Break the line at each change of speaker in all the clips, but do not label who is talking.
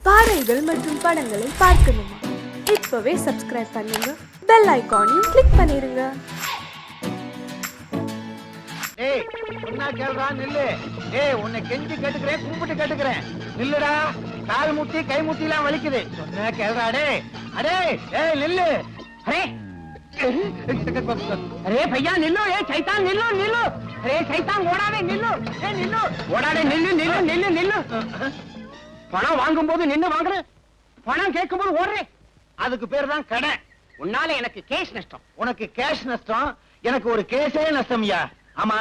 பாடல்கள் மற்றும் படங்களை பார்க்கணுமா? இப்பவே சப்ஸ்கிரைப் பண்ணுங்க, பெல் ஐகானையும் கிளிக் பண்ணிருங்க.
ஏய் சொன்னா கேளுடா, நில்லு. ஏய் உன்னை கெஞ்சி கேட்டுக்கிறேன், கும்பிட்டு கேட்டுக்கிறேன், நில்லுடா. கால் முட்டி கை முட்டி எல்லாம் வலிக்குது. சொன்னா கேளுடா. டேய் அடே ஏய் நில்லு. அரே अरे भैया निल्लो, ये शैतान निल्लो निल्लो. अरे शैतान ஓடாதே நில்லு. ஏய் நில்லு, ஓடாதே நில்லு நில்லு நில்லு நில்லு. பணம் வாங்கும்போது நின்னு வாங்குற, பணம் கேட்கும்போது ஓடுறே. அதுக்கு பேர் தான் கடை. உன்னால எனக்கு கேஷ் நஷ்டம். உனக்கு கேஷ் நஷ்டம், எனக்கு ஒரு கேஸே நஷ்டம்யா. ஆமா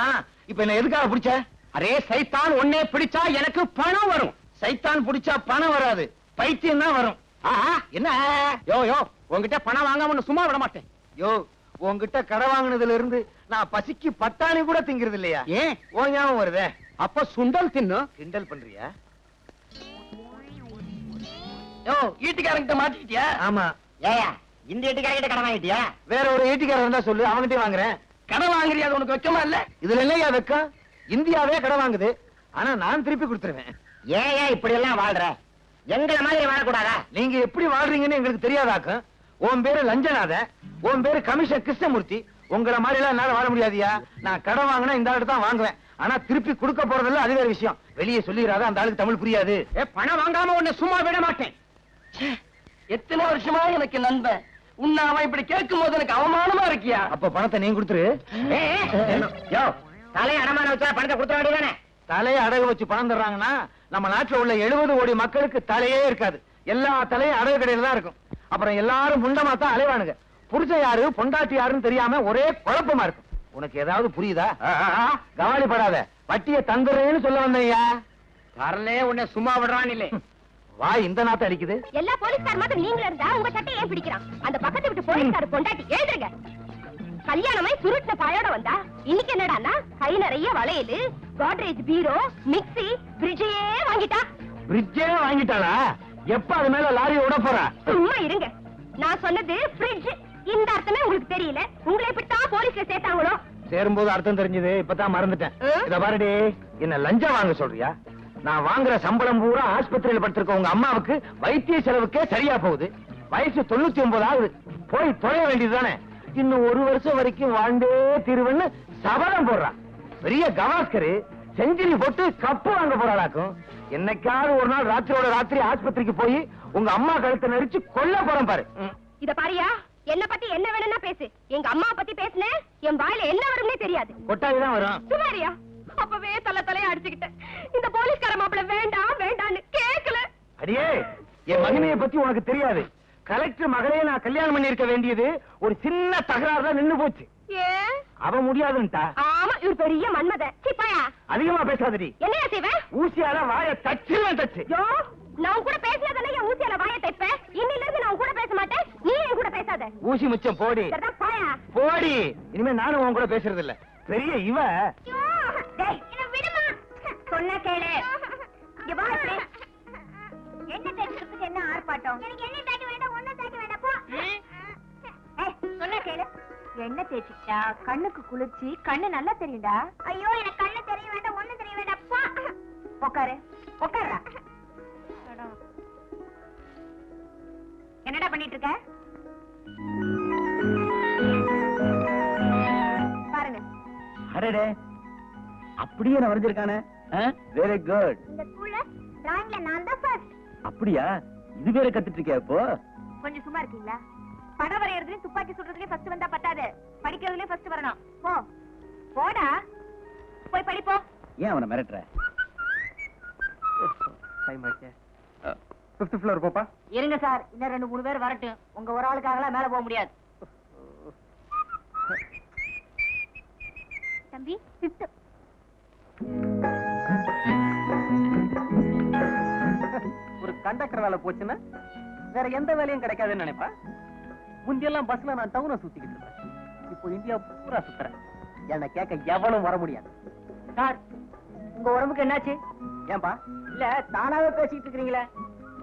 இப்ப என்ன எதுக்காக பிடிச்ச? அரே சைத்தான் உன்னை பிடிச்சா எனக்கு பணம் வரும். சைத்தான் பிடிச்சா பணம் வராது, பைத்தியம் தான் வரும். என்ன யோ யோ, உன்கிட்ட பணம் வாங்காம சும்மா விட மாட்டேன். யோ உன்கிட்ட கடை வாங்கினதுல இருந்து நான் பசிக்கு பட்டாணி கூட திங்கிறது இல்லையா? ஏன் ஓ ஞாபகம் வருதே? அப்ப சுண்டல் தின்னு கிண்டல் பண்றியா? யோ ஈட்டிக்காரங்கிட்ட மாட்டிக்கிட்டியா? ஆமா. ஏயா இந்த ஈட்டிக்காரங்கிட்ட கடை வாங்கிட்டியா? வேற ஒரு ஈட்டிக்காரன் இருந்தா சொல்லு, அவன்கிட்ட வாங்குறேன். கடை வாங்குறியா? அது உனக்கு வெக்கமா இல்ல? இதுல இல்லையா வெக்கம்? இந்தியாவே கடை வாங்குது, ஆனா நான் திருப்பி கொடுத்துருவேன். ஏன் இப்படி எல்லாம் வாழ்ற? எங்களை மாதிரி வாழக்கூடாதா? நீங்க எப்படி வாழ்றீங்கன்னு எங்களுக்கு தெரியாதாக்கும். உன் பேரு லஞ்சநாத, உன் பேரு கமிஷன் கிருஷ்ணமூர்த்தி. உங்களை மாதிரி எல்லாம் என்னால வாழ முடியாதியா. நான் கடை வாங்கினா இந்த ஆளு தான் வாங்குவேன், ஆனா திருப்பி கொடுக்க போறதில்ல, அது வேற விஷயம். வெளியே சொல்லிடாத, அந்த ஆளுக்கு தமிழ் புரியாது. பணம் வாங்காம உன்னை சும்மா விட மாட்டேன். எத்தனை வருஷமா எனக்கு நண்பன், உன்னை அவன் இப்படி கேட்கும் போது எனக்கு அவமானமா இருக்கியா? அப்ப பணத்தை நீங்க கொடுத்துரு. தலையை அடமான வச்சா பணத்தை கொடுத்த வேண்டியதானே? தலையை அடகு வச்சு பணம் தர்றாங்கன்னா நம்ம நாட்டுல உள்ள 70 கோடி மக்களுக்கு தலையே இருக்காது. எல்லா தலையும் அடகு கடையில தான் இருக்கும். அப்புறம் எல்லாரும் முண்டமா தான் அலைவானுங்க. புருஷன் யாரு பொண்டாட்டி யாருன்னு தெரியாம ஒரே குழப்பமா இருக்கும். உனக்கு ஏதாவது புரியுதா? கவலைப்படாத, வட்டியை தந்துடுறேன்னு சொல்ல வந்தையா. வரலே உன்னை சும்மா விடுறான் இல்லை. வாய் இந்த நாத்த அடிக்குது.
எல்லா போலீஸ்கார் மாதிரி நீங்களே இருந்தா உங்க சட்டை ஏன் பிடிக்கிறான்? அந்த பக்கத்து விட்டு போலீஸ்கார் பொண்டாட்டி எழுதுங்க. கல்யாணமாய் சுருட்ட பாயோட வந்தா இன்னைக்கு என்னடான்னா கை நிறைய வளையலு, கோட்ரேஜ் பீரோ, மிக்ஸி, ஃப்ரிட்ஜே வாங்கிட்டா.
ஃப்ரிட்ஜே வாங்கிட்டாளா? எப்ப அது மேல லாரி விட போறா?
சும்மா இருங்க, நான் சொன்னது ஃப்ரிட்ஜ். இந்த அர்த்தமே உங்களுக்கு தெரியல. உங்களை இப்படித்தான் போலீஸ்ல சேர்த்தாங்களோ?
சேரும்போது அர்த்தம் தெரிஞ்சது, இப்பதான் மறந்துட்டேன். இத பாருடி, என்ன லஞ்சம் வாங்க சொல்றியா? நான் வாங்குற சம்பளம் பூரா ஆஸ்பத்திரியில படுத்திருக்க உங்க அம்மாவுக்கு வைத்திய செலவுக்கே சரியா போகுது. வயசு 99 ஆகுது. போய் தொலைய வேண்டியதுதானே? இன்னும் 1 வருஷம் வரைக்கும் வாழ்ந்தே தீருவன்னு சபதம் போடுறான். பெரிய கவாஸ்கரு செஞ்சுரி போட்டு கப்பு வாங்க போறாளாக்கும். என்னைக்காவது ஒரு நாள் ராத்திரியோட ராத்திரி ஆஸ்பத்திரிக்கு போய் உங்க அம்மா கழுத்தை நெரிச்சு கொல்ல போறேன் பாரு.
இத பாரியா, என்ன பத்தி என்ன வேணும்னா பேசு. எங்க அம்மா பத்தி பேசுன என் வாயில என்ன வரும்னே தெரியாது.
கொட்டாவிதான் வரும்.
சுமாரியா, அப்பவே தலைய அடிச்சுக்கிட்டேன். இந்த போலீஸ்கார மாப்பிள்ள வேண்டாம் வேண்டான்னு கேட்கல.
அடியே, என் மகனைய பத்தி உனக்கு தெரியாது. கலெக்டர் மகளையே நான் கல்யாணம் பண்ணி இருக்க வேண்டியது ஒரு சின்ன தகராறு தான் நின்னு போச்சு.
ஏன்
அவ முடியாதுன்ட்டா.
ஆமா, இவர் பெரிய மன்மத. சிப்பாயா
அதிகமா பேசாதடி.
என்னையா செய்வேன்?
ஊசியால வாய தச்சுவேன் தச்சு.
யோ, நான் கூட பேசினதானே என் ஊசியால வாய தைப்பேன். இன்னில இருந்து நான் கூட பேச மாட்டேன், நீ என் கூட பேசாத.
ஊசி முச்சம் போடி.
சரிதான், பாயா
போடி. இனிமே நானும் உன் கூட பேசுறது இல்ல. பெரிய இவ.
டேய், என்ன விடுமா? சொன்னா கேளு. இங்க வா. என்ன தேய்க்கிறதுக்கு என்ன ஆர்ப்பாட்டம்? எனக்கு என்ன தேய்க்க வேண்டாம், ஒண்ணு தேய்க்க வேண்டாம் போ. சொன்னா கேளு. என்ன தேய்ச்சிட்டா கண்ணுக்கு குளிர்ச்சி, கண்ணு நல்லா தெரியும்டா. ஐயோ, எனக்கு கண்ணு தெரிய வேண்டாம், ஒண்ணு தெரிய வேண்டாம் போ. உட்காரு உட்காருடா. என்னடா பண்ணிட்டு இருக்க? பாருங்க.
அடடே, அப்படியே நான் வரைஞ்சிருக்கானே. Very good.
இந்த ஸ்கூல்ல டிராயிங்ல நான் தான் ஃபர்ஸ்ட்.
அப்படியா? இது வேற கத்துட்டு இருக்கியா இப்போ?
கொஞ்சம் சும்மா இருக்கீங்களா? படம் வரையறதுலயும் துப்பாக்கி சுடுறதுலயும் ஃபர்ஸ்ட் வந்தா பத்தாது, படிக்கிறதுலயும் ஃபர்ஸ்ட் வரணும். போ போடா, போய் படிப்போ.
ஏன் அவனை மிரட்டுற? டைம் ஆச்சு. 5th ஃப்ளோர் போப்பா.
இருங்க சார், இன்னும் 2-3 பேர் வரட்டும். உங்க ஒரு ஆளுக்காகலாம் மேல போக முடியாது. தம்பி 5th.
ஒரு கண்டக்டர் வேலை போச்சுன்னா வேற எந்த வேலையும் கிடைக்காதுன்னு நினைப்பா. முந்தியெல்லாம் பஸ்ல நான் டவுனை சுத்திக்கிட்டு இருப்பேன். இப்போ இந்தியா பூரா சுத்துறேன். என்ன கேட்க எவனும் வர முடியாது.
சார், உங்க உடம்புக்கு என்னாச்சு?
ஏன்பா?
இல்ல தானாவே பேசிட்டு இருக்கீங்களே.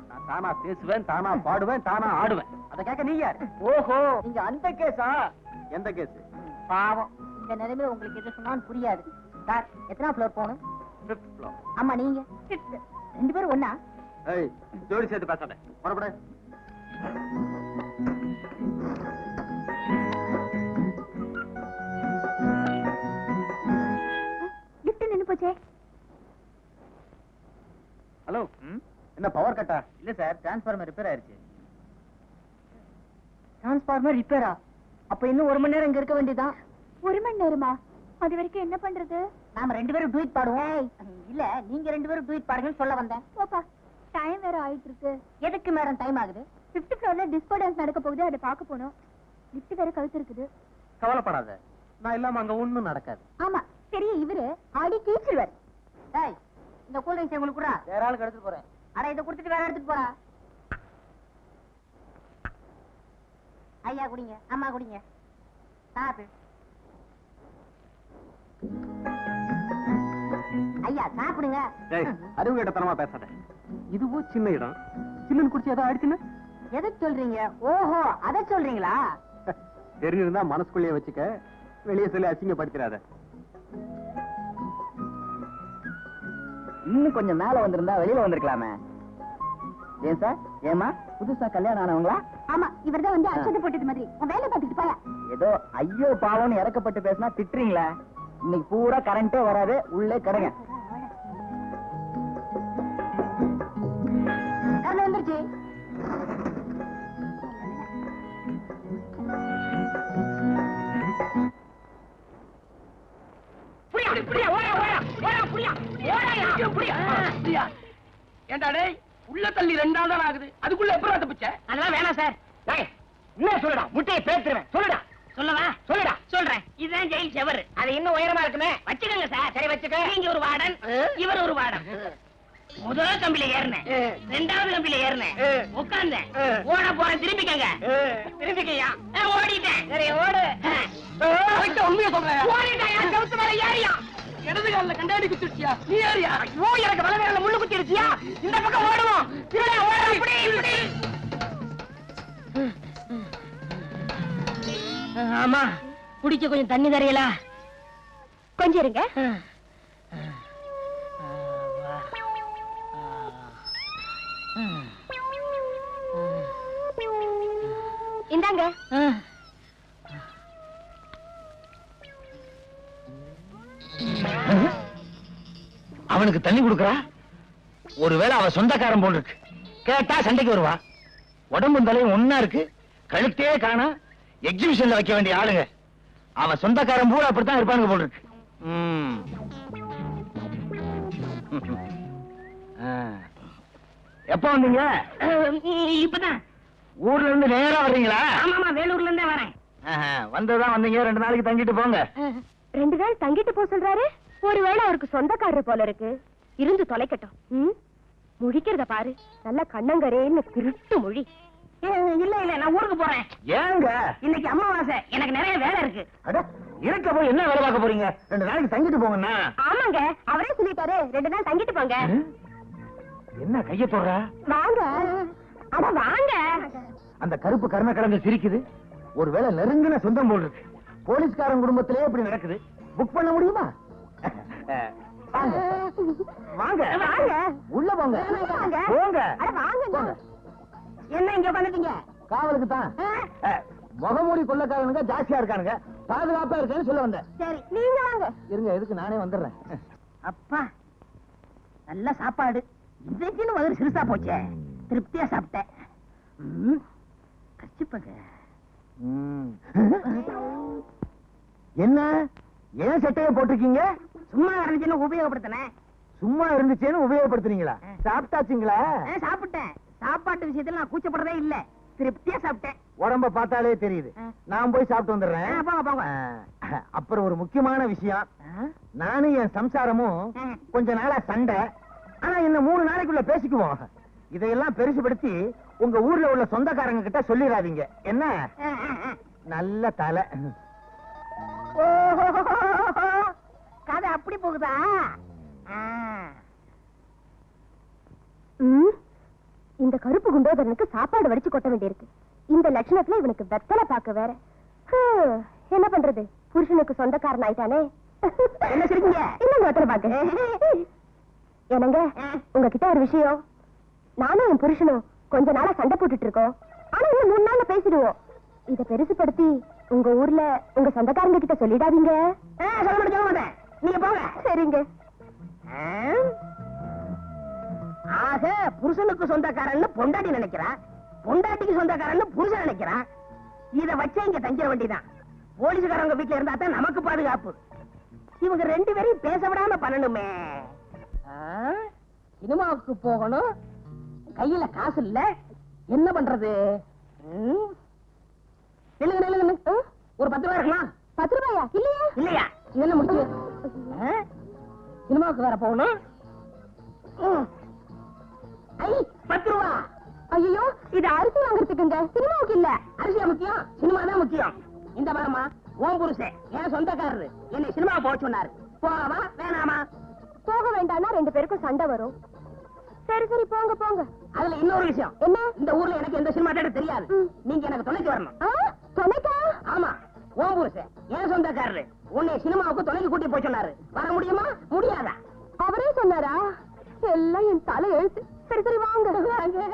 நான் தானா பேசுவேன், தானா பாடுவேன், தானா ஆடுவேன். அத கேட்க நீ யாரு?
ஓஹோ, நீங்க அந்த கேஸா?
எந்த கேஸ்?
பாவம், இந்த நிலைமையில உங்களுக்கு எது சொன்னாலும் புரியாது. சார், எத்தனை ஃப்ளோர் போகணும்?
5th floor.
ஆமா, நீங்க 5th. 2 பேரும் ஒண்ணா?
ஜோடி சேர்த்து பேசாத புறப்பட.
லிஃப்ட் நின்னு போச்சே.
ஹலோ, என்ன பவர் கட்டா?
இல்ல சார், டிரான்ஸ்ஃபார்மர் ரிப்பேர் ஆயிருச்சு. டிரான்ஸ்ஃபார்மர் ரிப்பேரா? அப்ப இன்னும் 1 மணி நேரம் இங்க இருக்க வேண்டியதான்.
1 மணி நேரமா? அது வரைக்கும் என்ன பண்றது?
நாம 2 பேரும் ட்வீட் பாடுவோம். இல்ல, நீங்க 2 பேரும் ட்வீட் பாடுங்கன்னு சொல்ல வந்தேன்.
போப்பா, டைம் வேற ஆயிட்டு இருக்கு.
எதுக்கு மேடம் டைம் ஆகுது?
5th ஃப்ளோர்ல டிஸ்கோ டான்ஸ் நடக்க போகுது, அதை பார்க்க போனோம். லிஃப்ட் வேற கழுத்து இருக்குது.
கவலைப்படாத, நான் இல்லாம அங்க ஒண்ணும் நடக்காது.
ஆமா, சரி, இவரு ஆடி கீச்சிருவார்.
டேய், இந்த கூல் ட்ரிங்க்ஸ் உங்களுக்கு குறா. வேற ஆளுக்கு எடுத்துட்டு போறேன். அட, இத கொடுத்துட்டு வேற எடுத்துட்டு போறா. ஐயா குடிங்க, அம்மா குடிங்க. சாப்பிடு. ஐயா சாப்பிடுங்க.
அறிவு கேட்டத்தனமா பேசாத. இதுவும் சின்ன இடம், சில்லுன்னு குடிச்சு ஏதோ ஆயிடுச்சுன்னு
எதை சொல்றீங்க? ஓஹோ, அத சொல்றீங்களா?
தெரிஞ்சிருந்தா மனசுக்குள்ளேயே வச்சுக்க, வெளியே சொல்லி அசிங்கப்படுத்திடாத.
இன்னும் கொஞ்சம் மேல வந்திருந்தா வெளியில வந்திருக்கலாமே. ஏன் சார், ஏமா புதுசா கல்யாணம் ஆனவங்களா?
ஆமா, இவர்தான் வந்து அச்சத்தை போட்டது மாதிரி. உன் வேலை பார்த்துட்டு போயா.
ஏதோ ஐயோ பாவம்னு இறக்கப்பட்டு பேசினா திட்டுறீங்களா? இன்னைக்கு பூரா கரண்டே வராது, உள்ளே கடைங்க. கரண்ட் வந்துருச்சு.
ஏண்டா டேய், உள்ள தள்ளி 2 நாள் தான் ஆகுது, அதுக்குள்ள எப்பறம் தப்பிச்ச?
அதெல்லாம் வேணாம் சார்.
என்ன சொல்லுடா, முட்டையை பேத்துறேன். சொல்லுடா.
சொல்லவா?
சொல்லுடா.
சொல்றேன். இதுதான் ஜெயில் செவர். அது இன்னும் உயரமா இருக்குமே. வச்சுக்கோங்க சார். சரி வச்சுக்க. நீங்க ஒரு வார்டன், இவர் ஒரு வார்டன். முதல் கம்பியில ஏறினேன், 2வது கம்பியில ஏறினேன், உட்கார்ந்தேன், ஓட போறேன். திரும்பிக்கங்க. திரும்பிக்கையா? ஓடிட்டேன். சரி ஓடு.
உண்மையை சொல்றேன்.
ஓடிட்டாயா? செவுத்து மேல ஏறியா?
இடது காலில் கண்டாடி குத்திருச்சியா? நீ ஏறியா?
ஐயோ, எனக்கு வலது கால்ல முள்ளு குத்திருச்சியா? இந்த பக்கம் ஓடுவோம். திருட ஓட. இப்படி இப்படி. ஆமா, குடிக்க கொஞ்சம் தண்ணி தரையலா?
கொஞ்சம் இருங்க. இந்தாங்க.
அவனுக்கு தண்ணி கொடுக்கறா? ஒருவேளை அவ சொந்தக்காரன் போல் இருக்கு. கேட்டா சண்டைக்கு வருவா. உடம்பும் தலையும் ஒன்னா இருக்கு, கழுத்தே காணா. எக்ஸிபிஷன்ல வைக்க வேண்டிய ஆளுங்க. அவன் சொந்தக்காரன் பூரா அப்படித்தான் இருப்பானுங்க போல் இருக்கு. எப்ப வந்தீங்க?
இப்பதான்.
ஊர்ல இருந்து நேரா வர்றீங்களா?
ஆமாமா, வேலூர்ல இருந்தே வரேன்.
வந்ததான் வந்தீங்க, 2 நாளைக்கு தங்கிட்டு போங்க.
2 நாள் தங்கிட்டு போ சொல்றாரு. ஒருவேளை அவருக்கு சொந்தக்காரர் போல இருக்கு. இருந்து தொலைக்கட்டும். முழிக்கிறத பாரு, நல்ல கண்ணங்கரேன்னு திருட்டு மொழி.
இல்ல இல்ல, நான் ஊருக்கு போறேன்.
ஏங்க?
இன்னைக்கு அமாவாசை, எனக்கு நிறைய வேலை இருக்கு.
அட, இருக்க போய் என்ன வேலை பார்க்க போறீங்க? 2 நாளைக்கு தங்கிட்டு போங்கண்ணா.
ஆமாங்க, அவரே சொல்லிட்டாரு 2 நாள் தங்கிட்டு போங்க.
என்ன கைய போடுற?
வாங்க. அட வாங்க.
அந்த கருப்பு கருணை கலந்து சிரிக்குது. ஒருவேளை நெருங்கின சொந்தம் போல் இருக்கு. போலீஸ்காரன் குடும்பத்திலே இப்படி நடக்குது. புக் பண்ண முடியுமா? வாங்க வாங்க
வாங்க.
உள்ள போங்க.
வாங்க.
போங்க.
அட வாங்க.
போங்க.
என்ன இங்க உட்காந்துட்டீங்க?
காவலுக்கு தான். முகமூடி கொள்ளக்காரனுங்க ஜாஸ்தியா இருக்கானுங்க, பாதுகாப்பா இருக்கேன்னு சொல்ல வந்தேன்.
சரி, நீங்க வாங்க.
இருங்க, எதுக்கு நானே வந்துடுறேன்.
அப்பா, நல்ல சாப்பாடு. இதுக்குன்னு முதல்ல சிறுசா போச்சே. திருப்தியா சாப்பிட்டேன். கச்சிப்பங்க.
என்ன ஏன் சட்டையை போட்டிருக்கீங்க?
சும்மா இருந்துச்சுன்னு உபயோகப்படுத்தினேன்.
சும்மா இருந்துச்சேன்னு உபயோகப்படுத்துறீங்களா? சாப்பிட்டாச்சுங்களா?
சாப்பிட்டேன். சாப்பாட்டு விஷயத்துல நான் கூச்சப்படுறதே இல்ல. திருப்தியா சாப்பிட்டேன்.
உடம்ப பார்த்தாலே தெரியுது. நான் போய் சாப்பிட்டு வந்துடுறேன்.
போங்க போங்க.
அப்புறம் ஒரு முக்கியமான விஷயம். நானும் என் சம்சாரமும் கொஞ்ச நாளா சண்டை. ஆனா என்ன 3 நாளைக்குள்ள பேசிக்குவோம். இதையெல்லாம் பெருசுபடுத்தி உங்க ஊர்ல உள்ள சொந்தக்காரங்க கிட்ட சொல்லிடாதீங்க. என்ன? நல்ல தலை.
கதை அப்படி போகுதா?
இந்த கருப்பு குண்டோதரனுக்கு சாப்பாடு வடிச்சு கொட்ட வேண்டியிருக்கு. இந்த லட்சணத்துல இவனுக்கு வெத்தலை பாக்க வேற. என்ன பண்றது, புருஷனுக்கு சொந்தக்காரன் ஆயிட்டானே.
என்ன சிரிக்கீங்க?
இன்னும் வெத்தலை பாக்க. என்னங்க, உங்ககிட்ட ஒரு விஷயம். நானும் என் புருஷனும் கொஞ்ச நாளா சண்டை போட்டுட்டு இருக்கோம். ஆனா இன்னும் 3 நாள்ல பேசிடுவோம். இத பெருசுபடுத்தி உங்க ஊர்ல உங்க சொந்தக்காரங்க கிட்ட சொல்லிடாதீங்க.
சொல்ல மாட்டேன், நீங்க போங்க.
சரிங்க.
ஆக புருஷனுக்கு சொந்தக்காரன்னு பொண்டாட்டி நினைக்கிறா, பொண்டாட்டிக்கு சொந்தக்காரன்னு புருஷன் நினைக்கிறா. இத வச்சே இங்க தங்கிட வேண்டியதான். போலீஸ்காரங்க வீட்டுல இருந்தா தான் நமக்கு பாதுகாப்பு. இவங்க 2 பேரையும் பேச விடாம பண்ணணுமே. சினிமாவுக்கு போகணும், கையில காசு இல்ல, என்ன பண்றது? நில்லுங்க நில்லுங்க, ஒரு 10 ரூபாய் இருக்கலாம்.
10 ரூபாயா? இல்லையா?
இல்லையா? இது என்ன முடிச்சு? சினிமாவுக்கு வேற போகணும். ஐ 10 ரூபா.
ஐயோ, இது அரிசி வாங்குறதுக்குங்க, சினிமாவுக்கு இல்ல.
அரிசியா முக்கியம், சினிமா தான் முக்கியம். இந்த வரமா ஓம் புருஷன் என் சொந்தக்காரரு என்னை சினிமா போக சொன்னாரு. போகவா வேணாமா?
போக வேண்டாம்னா 2 பேருக்கும் சண்டை வரும். சரி சரி, போங்க போங்க.
அதுல இன்னொரு விஷயம்
என்ன?
இந்த ஊர்ல எனக்கு எந்த சினிமா தேட தெரியாது. நீங்க எனக்கு துணைக்கு வரணும்.
துணைக்கா?
ஆமா, ஓம் புருஷன் என் சொந்தக்காரரு உன்னை சினிமாவுக்கு துணைக்கு கூட்டி போய் சொன்னாரு. வர முடியுமா முடியாதா?
அவரே சொன்னாரா? எல்லாம் என் தலை எழுத்து. சரி சரி, வாங்க வாங்க.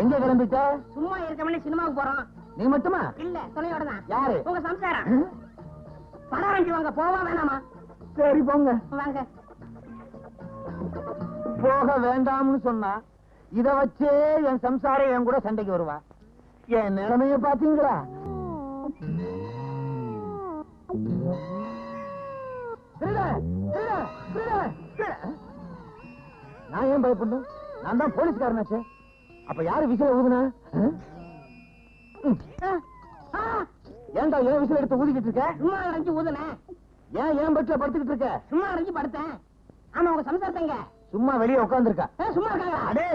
எங்க கிளம்பிட்ட?
சும்மா இருக்கவனே சினிமாவுக்கு போறோம்.
நீ மட்டுமா?
இல்ல, துணையோட தான்.
யாரு?
உங்க சம்சாரம். பணம் ஆரம்பிச்சு வாங்க. போவா வேணாமா?
சரி போங்க.
வாங்க.
போக வேண்டாம்னு சொன்னா இத வச்சே என் சம்சாரம் என் கூட சண்டைக்கு வருவா. என் நிலைமைய பாத்தீங்களா? நான் ஏன் பயப்படணும்? நான் தான் போலீஸ்காரனாச்சே. அப்ப யாரு விசில ஊதுனா? ஏன்டா ஏன் விசில் எடுத்து ஊதிக்கிட்டு இருக்க?
சும்மா அடைஞ்சு ஊதுனேன்.
ஏன் பெட்ல படுத்துக்கிட்டு இருக்க?
சும்மா அடைஞ்சு படுத்தேன். ஆமா, உங்க சம்சாரத்தங்க
சும்மா வெளியே உட்கார்ந்துருக்கா.
சும்மா இருக்காங்க.
அடே,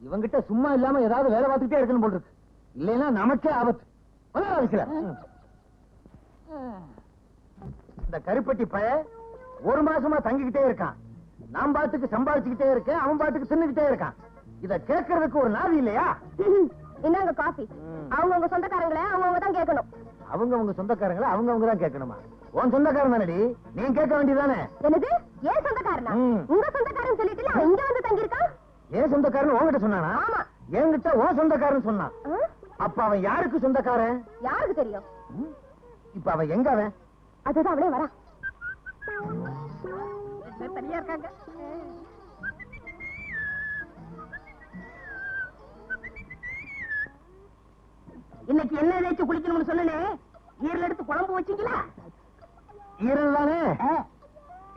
இவங்கிட்ட சும்மா இல்லாம ஏதாவது வேலை பார்த்துக்கிட்டே இருக்கணும் போல் இருக்கு. இல்லைன்னா நமக்கே ஆபத்து. விசில. இந்த கருப்பட்டி பய 1 மாசமா தங்கிக்கிட்டே இருக்கான். நான் பாட்டுக்கு சம்பாதிச்சுக்கிட்டே இருக்கேன், அவன் பாட்டுக்கு தின்னுக்கிட்டே இருக்கான். இத கேட்கறதுக்கு ஒரு நாதி இல்லையா?
என்னங்க காபி? அவங்க உங்க சொந்தக்காரங்களே அவங்க தான் கேட்கணும்.
அவங்க சொந்தக்காரங்களை அவங்க தான் கேட்கணுமா? உன் சொந்தக்காரன் தானடி, நீ கேட்க வேண்டியதானே?
என்னது? ஏன் சொந்தக்காரனா? உங்க சொந்தக்காரன் சொல்லிட்டு இங்க வந்து தங்கி இருக்கான்.
ஏன் சொந்தக்காரன் உன்கிட்ட சொன்னானா?
ஆமா.
என்கிட்ட உன் சொந்தக்காரன் சொன்னான். அப்ப அவன் யாருக்கு சொந்தக்காரன்?
யாருக்கு தெரியும்?
இப்ப அவன் எங்க? அவன்
அதுதான் அவளே வரா.
தனியா இருக்காங்க. இன்னைக்கு என்ன தேய்ச்சி குளிக்கணும்னு சொன்னே, ஈரல் எடுத்து குழம்பு வச்சீங்களா?
ஈரல் தானே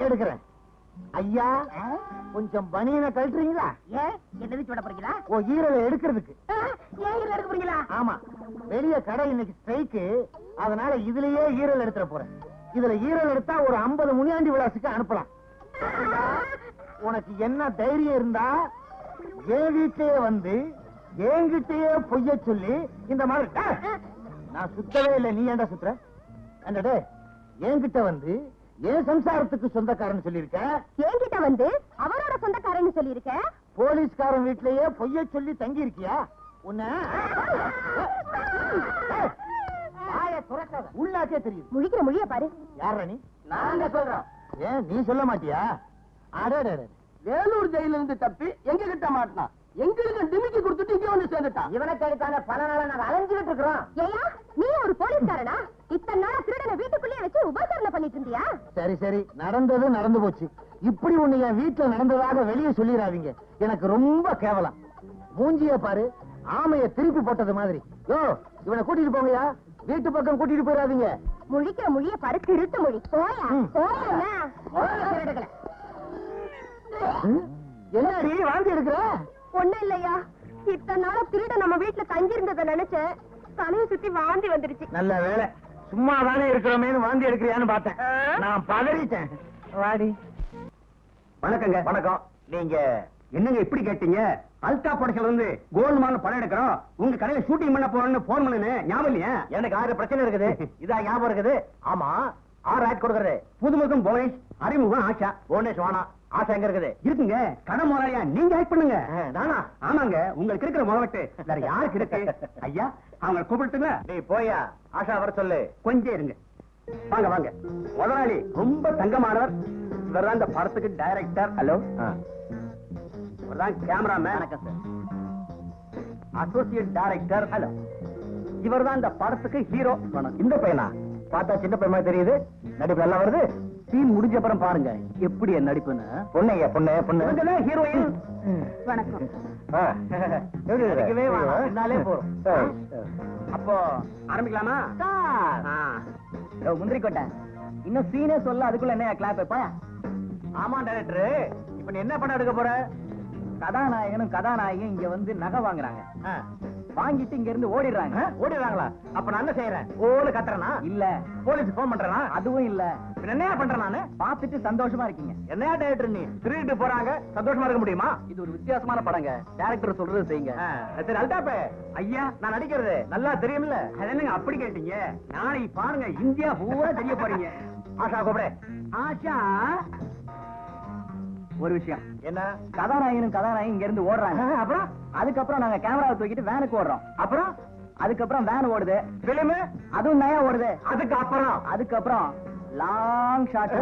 எடுக்கிறேன். ஐயா, கொஞ்சம் பனியனை கழட்டுறீங்களா?
ஏன் என்ன தேய்ச்சி விட போறீங்களா?
ஓ, ஈரலை எடுக்கிறதுக்கு.
ஏன் ஈரல் எடுக்க போறீங்களா?
ஆமா, வெளிய கடை இன்னைக்கு ஸ்ட்ரைக்கு, அதனால இதுலயே ஈரல் எடுத்துற போறேன். இதுல ஈரல் எடுத்தா ஒரு 50 முனியாண்டி விலாசுக்கு அனுப்பலாம். உனக்கு என்ன தைரியம் இருந்தா என் வீட்லயே வந்து என்கிட்டயே பொய்ய சொல்லி இந்த மாதிரி நான் சுத்தவே இல்லை, நீ ஏன்டா சுத்துற? என்னடே, என்கிட்ட வந்து என் சம்சாரத்துக்கு சொந்தக்காரன் சொல்லிருக்க,
என்கிட்ட வந்து அவரோட சொந்தக்காரன்னு சொல்லிருக்க,
போலீஸ்காரன் வீட்லயே பொய்ய சொல்லி தங்கி இருக்கியா? உன்ன உள்ளாக்கே தெரியும்.
முழிக்கிற மொழிய பாரு.
யாரா நீ? நாங்க சொல்றோம். ஏன் நீ சொல்ல மாட்டியா? அடடே, வேலூர் ஜெயில இருந்து தப்பி எங்க கிட்ட மாட்டான், எங்களுக்கு டிமிக்கி கொடுத்துட்டு இங்க வந்து சேர்ந்துட்டான். இவனை கேட்டான பல நாளா நாங்க அலைஞ்சுட்டு இருக்கிறோம்.
ஏயா, நீ ஒரு போலீஸ்காரனா? இத்தனை நாளா திருடனை வீட்டுக்குள்ளேயே வச்சு உபசரணை பண்ணிட்டு இருந்தியா?
சரி சரி, நடந்தது நடந்து போச்சு. இப்படி ஒண்ணு என் வீட்டுல நடந்ததாக வெளியே சொல்லிடாதீங்க, எனக்கு ரொம்ப கேவலம். மூஞ்சிய பாரு, ஆமைய திருப்பி போட்டது மாதிரி. யோ, இவனை கூட்டிட்டு போங்கயா, வீட்டு பக்கம் கூட்டிட்டு போயிடாதீங்க.
முழிக்கிற மொழிய பாரு, திருட்டு மொழி. போயா போயா.
என்னடி வாந்தி எடுக்கிற?
ஒண்ணும் இல்லையா, இத்தனை நாளா திருட நம்ம வீட்டுல தங்கி இருந்ததை நினைச்சேன், தலையை சுத்தி வாந்தி வந்துருச்சு.
நல்ல வேலை, சும்மா தானே இருக்கிறோமேனு வாந்தி எடுக்கிறியான்னு பார்த்தேன். நான் பதறிட்டேன். வாடி.
வணக்கங்க. வணக்கம். நீங்க என்னங்க இப்படி கேட்டீங்க? அல்டா படத்துல இருந்து கோல்மால் படம் எடுக்கிறோம், உங்க கடையில ஷூட்டிங் பண்ண போறோம்னு போன் பண்ணு. ஞாபகம் இல்லையா?
எனக்கு 6 பிரச்சனை இருக்குது, இதா ஞாபகம் இருக்குது. ஆமா, 6 ஆட் கொடுக்கறது.
புதுமுகம் புவனேஷ், அறிமுகம் ஆஷா.
புவனேஷ் வானா, ஆசை எங்க இருக்குது?
இருக்குங்க, கடை முதலாளியா நீங்க ஆக்ட் பண்ணுங்க.
நானா?
ஆமாங்க, உங்களுக்கு இருக்கிற முதலட்டு வேற யாருக்கு இருக்கு? ஐயா, அவங்க கூப்பிட்டுங்களா?
நீ போயா, ஆஷா வர சொல்லு.
கொஞ்சம் இருங்க. வாங்க வாங்க. முதலாளி ரொம்ப தங்கமானவர். இவர்தான் இந்த படத்துக்கு டைரக்டர். ஹலோ. இவர்தான் கேமராமேன். வணக்கம் சார். Associate director. ஹலோ. இவர்தான் இந்த படத்துக்கு ஹீரோ. இந்த பையனா? பார்த்தா சின்ன பையமா தெரியுது. நடிப்பு நல்லா வருது. சீன் முடிஞ்ச அப்புறம் பாருங்க எப்படி என் நடிப்புன்னு. பொண்ணுங்க பொண்ணு பொண்ணு ஹீரோயின்.
வணக்கம்.
நடிக்கவே வேணாம். என்னாலே போறோம். அப்போ ஆரம்பிக்கலாமா? முந்திரி கொட்டை இன்னும் சீனே சொல்ல அதுக்குள்ள என்ன கிளாப் வைப்பா? ஆமா டைரக்டர். இப்ப நீ என்ன பண்ண எடுக்க போற? கதாநாயகனும் கதாநாயகியும் இங்க வந்து நகை வாங்குறாங்க. வாங்கிட்டு இங்க இருந்து ஓடிடுறாங்க. ஓடிடுறாங்களா? அப்ப நான் என்ன செய்யறேன்? ஓடு கத்துறனா? இல்ல. போலீஸ் போன் பண்றனா? அதுவும் இல்ல. என்னையா பண்றேன் நானு? பாத்துட்டு சந்தோஷமா இருக்கீங்க. என்னையா டைரக்டர் நீ? திருட்டு போறாங்க சந்தோஷமா இருக்க முடியுமா? இது ஒரு வித்தியாசமான படங்க. டைரக்டர் சொல்றது செய்யுங்க. சரி அல்டாப்பே. ஐயா நான் நடிக்கிறது நல்லா தெரியும்ல. அதென்னங்க அப்படி கேட்டீங்க? நாளைக்கு பாருங்க இந்தியா பூரா தெரிய போறீங்க. ஆஷா கூப்பிடு. ஆஷா ஒரு விஷயம். என்ன? கதாநாயகனும் கதாநாயகி இங்க இருந்து ஓடுறாங்க. அப்புறம் அதுக்கப்புறம் நாங்க கேமராவை தூக்கிட்டு வேனுக்கு ஓடுறோம். அப்புறம் அதுக்கப்புறம் வேன் ஓடுது. பிலிம் அதுவும் நயா ஓடுது. அதுக்கப்புறம் லாங் ஷாட்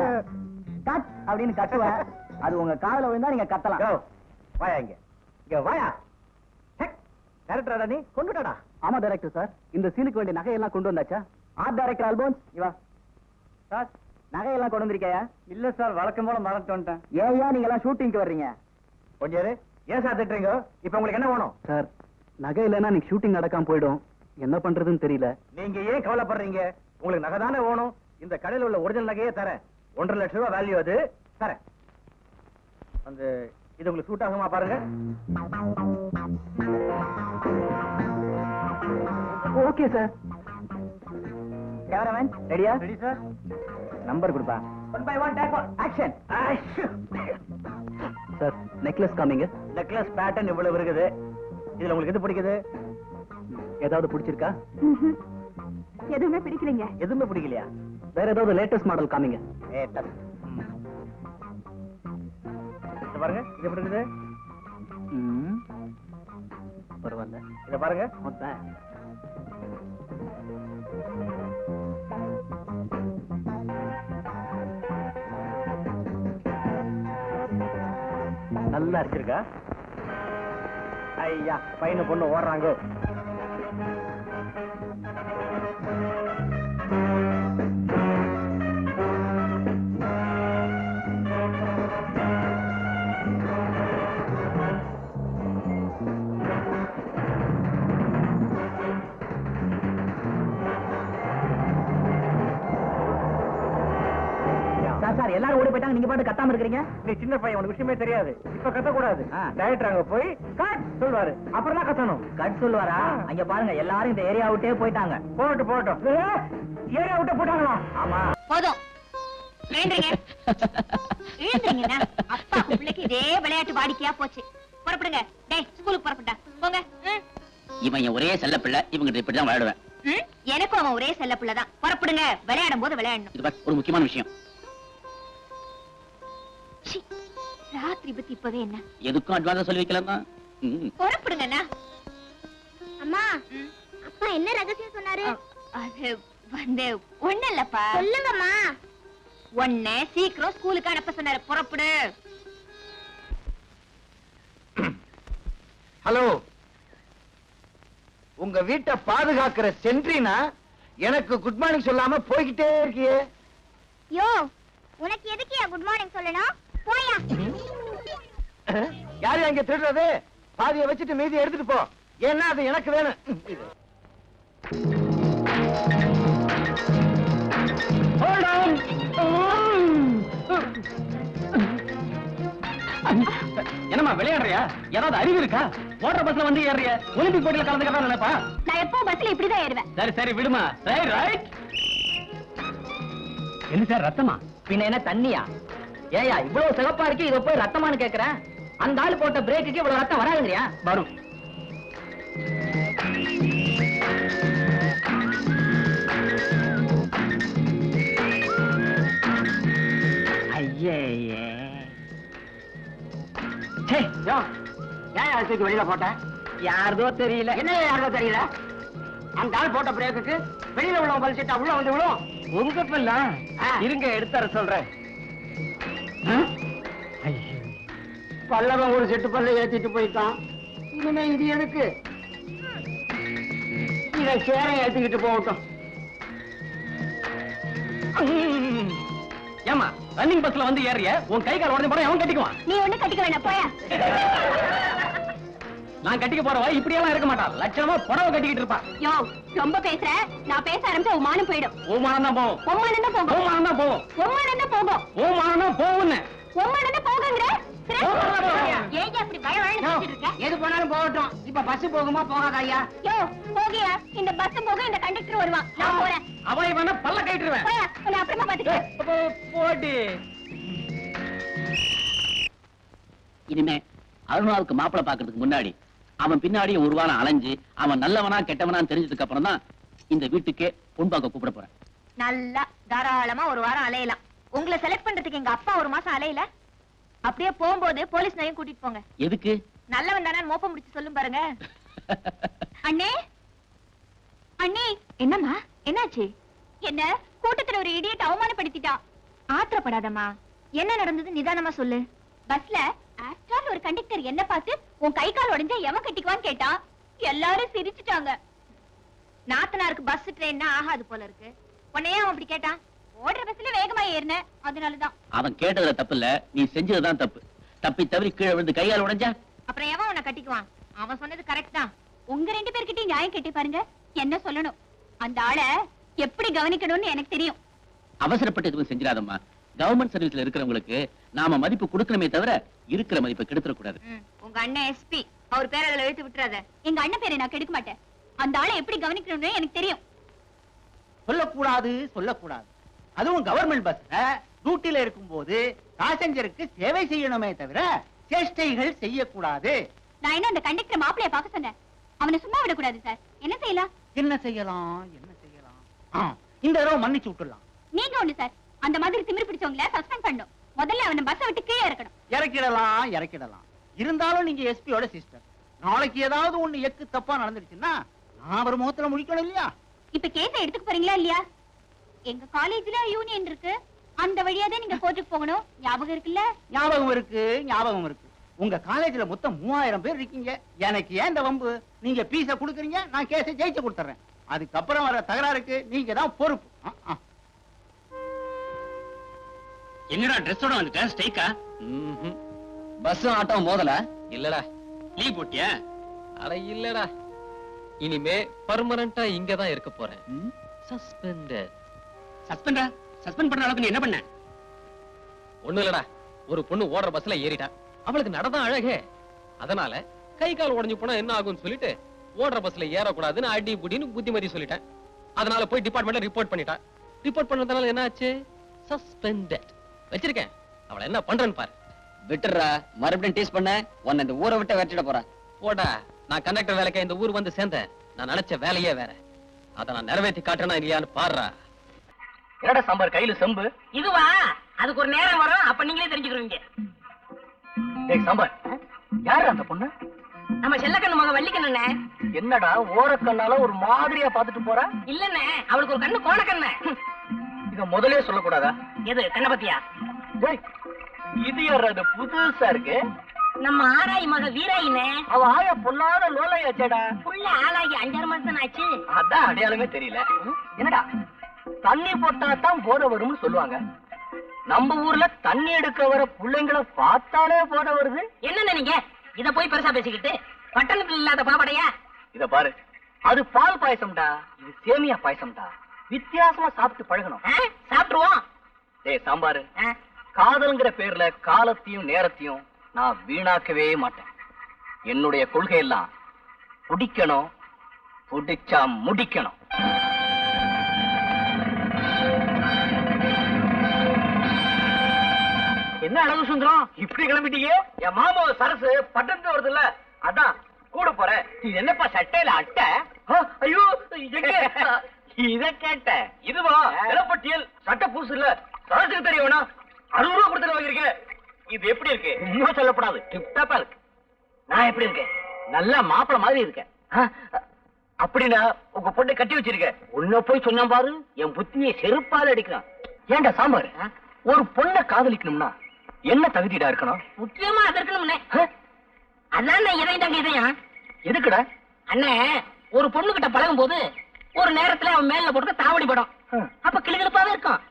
கட் அப்படின்னு கட்டுவேன். அது உங்க காதுல விழுந்தா நீங்க கத்தலாம். வாயா இங்க வாயா. டைரக்டரா நீ? கொண்டுடா. ஆமா டைரக்டர் சார். இந்த சீனுக்கு வேண்டிய நகையெல்லாம் கொண்டு வந்தாச்சா? ஆர்ட் டைரக்டர் ஆல்போன்ஸ் இவா. சார் நகையெல்லாம் கொண்டு வந்திருக்கையா? இல்ல சார் வழக்கம் போல மறந்துட்டு வந்துட்டேன். ஏயா நீங்க எல்லாம் ஷூட்டிங்க்கு வர்றீங்க? கொஞ்சம் ஏன் சார் திட்டுறீங்க? இப்ப உங்களுக்கு என்ன வேணும்? சார் நகை இல்லைன்னா நீங்க ஷூட்டிங் நடக்காம போயிடும். என்ன பண்றதுன்னு தெரியல. நீங்க ஏன் கவலைப்படுறீங்க? உங்களுக்கு நகை தானே வேணும். இந்த கடையில் உள்ள ஒரிஜினல் நகையே தரேன். 1.5 லட்சம் ரூபாய் வேல்யூ அது தரேன். அந்த இது உங்களுக்கு சூட் ஆகுமா பாருங்க. Okay sir. கேமராமேன் ரெடியா? Ready sir. நம்பர் கொடுப்பா. 1 by 1 take action. Sir necklace காமிங்க. நெக்லஸ் பேட்டர்ன் இவ்வளவு இருக்குது. இதுல உங்களுக்கு எது பிடிக்குது? ஏதாவது பிடிச்சிருக்கா?
எதுவுமே பிடிக்கலைங்க.
எதுவுமே பிடிக்கலையா? வேற ஏதாவது லேட்டஸ்ட் மாடல் காமிங்க. லேட்டஸ்ட். இது பாருங்க இது எப்படி இருக்குது? பரவாயில்ல. இத பாருங்க. நல்லா அடிச்சிருக்கா? ஐயா பையனு பொண்ணு ஓடுறாங்க. சார் எல்லாரும் ஓடி போயிட்டாங்க. நீங்க பாட்டு கத்தாம இருக்கீங்க. நீ சின்ன பையன் உனக்கு விஷயமே தெரியாது. இப்ப கத்த கூடாது. டைரக்டர் அங்க போய் கட் சொல்வாரு. அப்புறம் தான் கத்தணும். கட் சொல்வாரா? அங்க பாருங்க எல்லாரும் இந்த ஏரியா விட்டே போயிட்டாங்க. போட்டோம். ஏரியா விட்டே போட்டாங்களா? ஆமா.
போதும். எழுந்திருங்க. எழுந்திருங்கண்ணா. அப்பா பிள்ளைக்கு இதே விளையாட்டு வாடிக்கையா போச்சு. புறப்படுங்க. டேய் ஸ்கூலுக்கு புறப்பட்டா. போங்க.
இவன் என் ஒரே செல்ல பிள்ளை. இவங்கிட்ட இப்படிதான் விளையாடுவேன்.
எனக்கும் அவன் ஒரே செல்ல பிள்ளைதான். புறப்படுங்க. விளையாடும் போது விளையாடணும்.
இது ஒரு முக்கியமான விஷயம்.
ராத்திரி பத்தி இப்பவே என்ன?
எதுக்கும் அட்வான்ஸா சொல்லி வைக்கலாம்.
புறப்படுங்கண்ணா. அம்மா அப்பா என்ன ரகசியம் சொன்னாரு? அது வந்து ஒண்ணு இல்லப்பா. சொல்லுங்கம்மா. ஒண்ணு சீக்கிரம் ஸ்கூலுக்கு அனுப்ப சொன்னாரு. புறப்படு.
ஹலோ. உங்க வீட்டை பாதுகாக்கிற சென்ட்ரினா எனக்கு குட் மார்னிங் சொல்லாம போய்கிட்டே இருக்கியே.
யோ உனக்கு எதுக்கு குட் மார்னிங் சொல்லணும்? போயா.
யாரு அங்க திருடுறது? பாதியை வச்சுட்டு மீதி எடுத்துட்டு போ. ஏன்னா அது எனக்கு வேணும்.
என்னம்மா விளையாடுறியா? ஏதாவது அறிவு இருக்கா? ஓட்டர் பஸ்ல வந்து ஏறிய ஒலிம்பிக் போட்டியில கலந்துக்கிறதா நினைப்பா?
நான் எப்போ பஸ்ல இப்படிதான் ஏறுவேன்.
சரி விடுமா. ரைட். என்ன சார் ரத்தமா?
பின்ன என்ன தண்ணியா? ஏயா இவ்வளவு சிகப்பா இருக்கு, இத போய் ரத்தமானு கேக்குறேன். அந்த ஆள் போட்ட பிரேக்குக்கு இவ்வளவு ரத்தம் வராதுங்கறியா?
வரும்.
ஐயே
தூக்கி வெளியில போட்ட
யாரதோ தெரியல.
என்ன யாரோ தெரியல. அந்த ஆள் போட்ட பிரேக்குக்கு வெளியில உள்ளவங்க பலிச்சிட்டா உள்ள வந்து விழும். உங்க பிள்ளை இருங்க எடுத்தார சொல்றேன். பல்லவன் ஒரு செட்டு பல்ல ஏத்திட்டு போயிட்டான். இனிமே இது எதுக்கு? இத சேரை ஏத்திக்கிட்டு போகட்டும்.
ஏமா ரன்னிங் பஸ்ல வந்து ஏறிய உன் கை கால் உடனே போட அவன் கட்டிக்குவான்.
நீ ஒண்ணு கட்டிக்க வேண்டாம் போயா.
நான் கட்டிக்க போறவா இப்படியெல்லாம் இருக்க மாட்டான். லட்சணமா புடவை கட்டிக்கிட்டு இருப்பா.
யோ ரொம்ப பேசுற. நான் பேச ஆரம்பிச்சா உன் மானம் போயிடும்.
ஓமானம் தான் போகும்.
உம்மானம் தான் போகும்.
ஓமானம் தான் போகும்.
உம்மானம் தான் போகும்.
ஓமானம் தான் போகும்னு.
உம்மானம் தான் போகுங்கற.
உம்மானம் தான் போகும்.
ஏன் அப்படி பயவழன்னு பேசிட்டு இருக்க?
எது போனாலும் போகட்டும். இப்ப பஸ் போகுமா போகாதா ஐயா?
யோ போகியா. இந்த பஸ் போக இந்த கண்டக்டர் வருவான். நான் போறேன்.
அவன் இவன பல்ல கட்டிடுவேன்.
போயா. நான் அப்புறமா பாத்துக்கிறேன்.
போடி.
இனிமே அருணாவுக்கு மாப்பிளை பாக்குறதுக்கு முன்னாடி அவன் பின்னாடி ஒரு வாரம் அலைஞ்சு அவன் நல்லவனா கெட்டவனா தெரிஞ்சதுக்கு அப்புறம் தான் இந்த வீட்டுக்கே பொன் பார்க்க கூப்பிட போறேன்.
நல்லா தாராளமா ஒரு வாரம் அலையலாம். உங்களை செலக்ட் பண்றதுக்கு எங்க அப்பா ஒரு மாசம் அலையல. அப்படியே போகும்போது போலீஸ் நையும் கூட்டிட்டு போங்க.
எதுக்கு?
நல்லவன் தானே மோப்ப முடிச்சு சொல்லும் பாருங்க. அண்ணே அண்ணே. என்னம்மா என்னாச்சு? என்ன கூட்டத்துல ஒரு இடியட் அவமானப்படுத்திட்டான். ஆத்திரப்படாதம்மா. என்ன நடந்தது நிதானமா சொல்லு. பஸ்ல ஆஸ்ட்ரால் ஒரு கண்டக்டர் என்ன பார்த்து உன் கை கால் உடைஞ்சா எவன் கட்டிக்குவான்னு கேட்டான். எல்லாரும் சிரிச்சுட்டாங்க. நாத்தனாருக்கு பஸ் ட்ரெயின்னா ஆகாது போல இருக்கு. உன்னையே அவன் அப்படி கேட்டான். ஓடுற பஸ்ல வேகமா ஏறின அதனாலதான்.
அவன் கேட்டதுல தப்பு இல்ல, நீ செஞ்சதுதான் தப்பு. தப்பி தவறி கீழே விழுந்து கையால் உடைஞ்சா
அப்புறம் எவன் உன்னை கட்டிக்குவான்? அவன் சொன்னது கரெக்ட் தான். உங்க ரெண்டு பேர்கிட்டயும் நியாயம் கேட்டி பாருங்க. என்ன சொல்லணும்? அந்த ஆளை எப்படி கவனிக்கணும்னு எனக்கு தெரியும்.
அவசரப்பட்டு எதுவும் செஞ்சிடாதம்மா. கவர்மெண்ட் சர்வீஸ்ல இருக்கிறவங்களுக்கு நாம மதிப்பு கொடுக்கணுமே தவிர இருக்கிற மதிப்பை கெடுத்துடக்கூடாது.
உங்க அண்ணன் எஸ்பி அவர் பேர் அதுல எழுத்து விட்டுறாத. எங்க அண்ணன் பேரை நான் கெடுக்க மாட்டேன். அந்த ஆளை எப்படி கவனிக்கணும்னு எனக்கு தெரியும்.
சொல்லக்கூடாது சொல்லக்கூடாது. அதுவும் கவர்மெண்ட் பஸ்ல டியூட்டில இருக்கும்போது பாசஞ்சருக்கு சேவை செய்யணுமே தவிர சேஷ்டைகள் செய்யக்கூடாது.
நான் என்ன அந்த கண்டக்டர் மாப்பிளைய பார்க்க சொன்னேன். அவனை சும்மா விடக்கூடாது சார். என்ன செய்யலாம்?
என்ன செய்யலாம் என்ன செய்யலாம்? இந்த தடவை மன்னிச்சு விட்டுடலாம்.
நீங்க ஒண்ணு சார். அந்த மாதிரி திமிரு பிடிச்சவங்கள சஸ்பெண்ட் பண்ணணும். முதல்ல அவனை பஸ்ஸை விட்டு கீழே இறக்கணும்.
இறக்கிடலாம். இருந்தாலும் நீங்க எஸ்பியோட சிஸ்டர். நாளைக்கு ஏதாவது ஒண்ணு எக்கு தப்பா நடந்துருச்சுன்னா நான் ஒரு முகத்துல முடிக்கணும் இல்லையா?
இப்ப கேஸ எடுத்துக்க போறீங்களா இல்லையா? எங்க காலேஜ்ல யூனியன் இருக்கு. அந்த வழியா தான் நீங்க கோர்ட்டுக்கு போகணும். ஞாபகம் இருக்குல்ல?
ஞாபகம் இருக்கு. உங்க காலேஜ்ல மொத்தம் 3000 பேர் இருக்கீங்க. எனக்கு ஏன் இந்த வம்பு? நீங்க பீஸ குடுக்குறீங்க, நான் கேஸை ஜெயிச்சு கொடுத்துறேன். அதுக்கப்புறம் வர தகராறுக்கு நீங்க தான் பொறுப்பு.
என்னடா ட்ரெஸ்ஸோட வந்துட்ட? ஸ்டைக்கா?
பஸ் ஆட்டோ மோதல
இல்லடா. லீவ் போட்டியா? அட இல்லடா. இனிமே பர்மனண்டா இங்க தான் இருக்க போறேன். சஸ்பெண்டட். சஸ்பெண்டா? சஸ்பெண்ட் பண்ற அளவுக்கு நீ என்ன பண்ண? ஒண்ணு இல்லடா. ஒரு பொண்ணு ஓடுற பஸ்ல ஏறிட்டா. அவளுக்கு நடதான் அழகே. அதனால கை கால் உடைஞ்சு போனா என்ன ஆகும்னு சொல்லிட்டு ஓடுற பஸ்ல ஏறக்கூடாதுன்னு அடி புடின்னு புத்திமதி சொல்லிட்டேன். அதனால போய் டிபார்ட்மெண்ட்ல ரிப்போர்ட் பண்ணிட்டா. ரிப்போர்ட் பண்ணதுனால என்ன ஆச்சு? சஸ்பெண்டட். வச்சிருக்கேன். அவளை என்ன பண்றேன்னு பாரு.
விட்டுறா. மறுபடியும் டீஸ் பண்ண உன்னை இந்த ஊரை விட்டு வெட்டிட போறேன்.
போடா. நான் கண்டக்டர் வேலைக்கு இந்த ஊர் வந்து சேர்ந்தேன். நான் நினைச்ச வேலையே வேற. அத நான் நிறைவேற்றி காட்டுறேனா இல்லையான்னு பாடுறா.
என்னடா சாம்பார் கையில செம்பு?
இதுவா? அதுக்கு ஒரு நேரம் வரும். அப்ப நீங்களே தெரிஞ்சுக்கிறீங்க.
டேய் சாம்பார், யாரு அந்த பொண்ணு?
நம்ம செல்லக்கண்ணு மக வள்ளிக்கண்ணே.
என்னடா ஓரக்கண்ணால ஒரு மாதிரியா பாத்துட்டு போறா?
இல்லண்ணே, அவளுக்கு ஒரு கண்ணு கோண கண்ணு.
இத முதலே சொல்லக்கூடாதா?
எது கண்ண பத்தியா?
டேய், இது யாரது புதுசா இருக்கு?
நம்ம ஆராய் மக வீராயினே.
அவ ஆயா பொல்லாத லோலையாச்சேடா.
புள்ள ஆளாகி 5 மாசம் ஆச்சு.
அதான் அடையாளமே தெரியல. என்னடா தண்ணி போட்டா தான் போத வரும்னு சொல்லுவாங்க. நம்ம ஊர்ல தண்ணி எடுக்க வர பிள்ளைங்களை பார்த்தாலே போத வருது.
என்ன நீங்க இத போய் பெருசா பேசிக்கிட்டு? பட்டணத்துல இல்லாத பாப்படையா?
இத பாரு, அது பால் பாயசம்டா, இது சேமியா பாயசம்டா. வித்தியாசமா சாப்பிட்டு பழகணும்.
சாப்பிட்டுருவோம்.
டேய் சாம்பாரு, காதல்ங்கிற பேர்ல காலத்தையும் நேரத்தையும் நான் வீணாக்கவே மாட்டேன். என்னுடைய கொள்கை எல்லாம் பிடிக்கணும், பிடிச்சா முடிக்கணும். என்ன அழகு சுந்தரம், இப்படி கிளம்பிட்டீங்க? என் மாமா சரசு பட்டணத்து வருது இல்ல, அதான் கூட போறேன். இது என்னப்பா சட்டையில அட்டை? ஐயோ இத கேட்ட. இதுவா இளப்பட்டியல் சட்டை பூசு இல்ல, சரசுக்கு தெரிய வேணா. 60 ரூபா கொடுத்து வாங்கிருக்கேன். இது எப்படி இருக்கு? இன்னும் சொல்லப்படாது. டிப்டாப்பா இருக்கு. நான் எப்படி இருக்கேன்? நல்ல மாப்பிள மாதிரி இருக்கேன். அப்படின்னா உங்க பொண்ணை கட்டி வச்சிருக்க. உன்ன போய் சொன்னா பாரு, என் புத்தியை செருப்பால அடிக்கிறான். ஏன்டா சாம்பார், ஒரு பொண்ணை காதலிக்கணும்னா என்ன தகுதிடா இருக்கணும்?
முக்கியமா அது இருக்கணும்னே. அதான் இதயம் தாங்க இதயம்.
எதுக்குடா?
அண்ணே, ஒரு பொண்ணு கிட்ட பழகும் போது ஒரு நேரத்துல அவன் மேல போட்டு தாவடி படும், அப்ப கிளுகிழுப்பாவே இருக்கும்.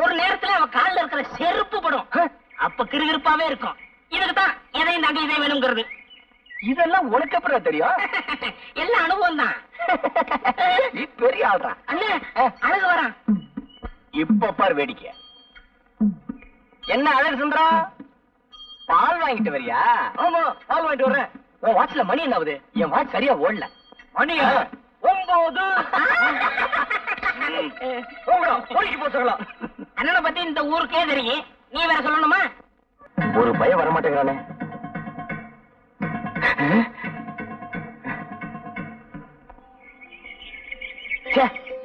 ஒரு நேரத்துல அவன் கால்ல இருக்கிற செருப்பு படும், அப்ப கிறுகிறுப்பாவே இருக்கும். இதுக்குதான் எதையும் தாங்க இதயம் வேணுங்கிறது.
இதெல்லாம் உனக்கு அப்புறம் தெரியும்.
எல்லாம் அனுபவம் தான்.
நீ பெரிய ஆள்றா.
அண்ணே, அழகு வரான்.
இப்ப பாரு வேடிக்கை. என்ன அழகு சுந்தரா, பால் வாங்கிட்டு வரியா? ஆமா, பால் வாங்கிட்டு வர்றேன். உன் வாட்ச்ல மணி என்ன ஆகுது? என் வாட்ச் சரியா ஓடல. மணியா 9. போசலாம்.
அண்ணனை பத்தி இந்த ஊருக்கே தெரியும், நீ வேற சொல்லணுமா?
ஒரு பயம் வரமாட்டேங்கிறானே.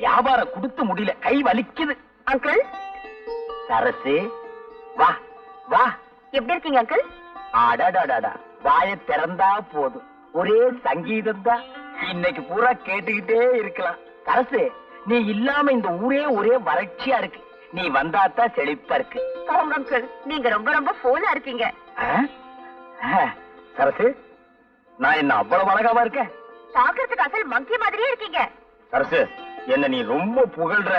வியாபாரம் கொடுத்து முடியல, கை வலிக்குது.
அங்கிள்,
சரசு, வா வா.
எப்படி இருக்கீங்க அங்கிள்?
அடாடாடாடா, வாயை திறந்தா போதும், ஒரே சங்கீதம் தான். இன்னைக்கு பூரா கேட்டுக்கிட்டே இருக்கலாம். சரசு, நீ இல்லாம இந்த ஊரே ஒரே வறட்சியா இருக்கு. நீ வந்தாத்தான் செழிப்பா இருக்கு.
ஆமா அங்கிள், நீங்க ரொம்ப ரொம்ப போனா இருக்கீங்க.
சரசு, நான் என்ன அவ்வளவு அழகாவா இருக்கேன்?
பாக்குறதுக்கு அசல் மங்கி மாதிரியே இருக்கீங்க.
சரசு, என்ன நீ ரொம்ப புகழ்ற.